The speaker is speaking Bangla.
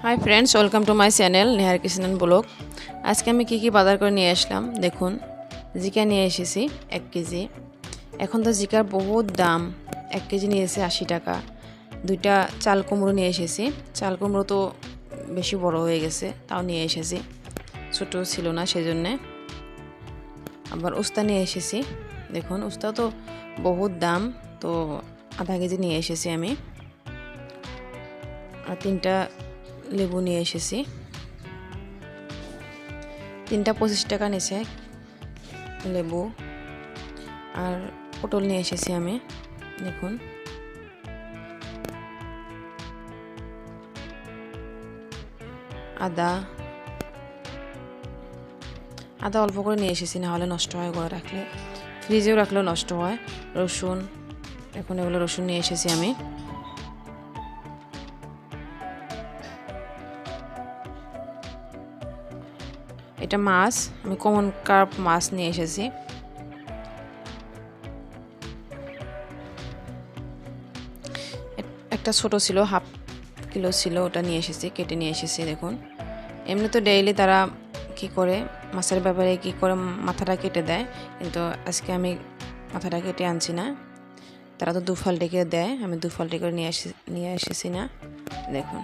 Hi friends, welcome to my channel नेहार किचन ब्लॉग। आज के की बाजार कर निये आसलाम देखुन जिका निये एसेছি 1 केजी। এখন তো জিকার बहुत দাম। 1 কেজি নিয়েছে 80 টাকা। দুইটা চাল কুমড়ো নিয়ে এসেছি। চাল কুমড়ো তো বেশি বড় হয়ে গেছে, তাও নিয়ে এসেছি। ছোট ছিল না সেজন্য। আবার উস্তা নিয়ে এসেছি। দেখুন উস্তা তো বহুত দাম, তো আধা কেজি নিয়ে এসেছি আমি। আর তিনটা লেবু নিয়ে এসেছি। তিনটা 25 টাকা নিছে লেবু। আর পটল নিয়ে এসেছি আমি। দেখুন আদা অল্প করে নিয়ে এসেছি, না হলে নষ্ট হয় করে রাখলে। ফ্রিজেও রাখলেও নষ্ট হয়। রসুন, এখন এগুলো রসুন নিয়ে এসেছি আমি। এটা মাছ, আমি কমন কার্প মাছ নিয়ে এসেছি। একটা ছোট ছিল, হাফ কিলো ছিল, ওটা নিয়ে এসেছি, কেটে নিয়ে এসেছি। দেখুন এমনি তো ডেইলি তারা কি করে মাছের ব্যাপারে কি করে মাথাটা কেটে দেয়, কিন্তু আজকে আমি মাথাটা কেটে আনছি না। তারা তো দুফাল ডেকে দেয়, আমি দুফাল ডেকে নিয়ে এসেছি না। দেখুন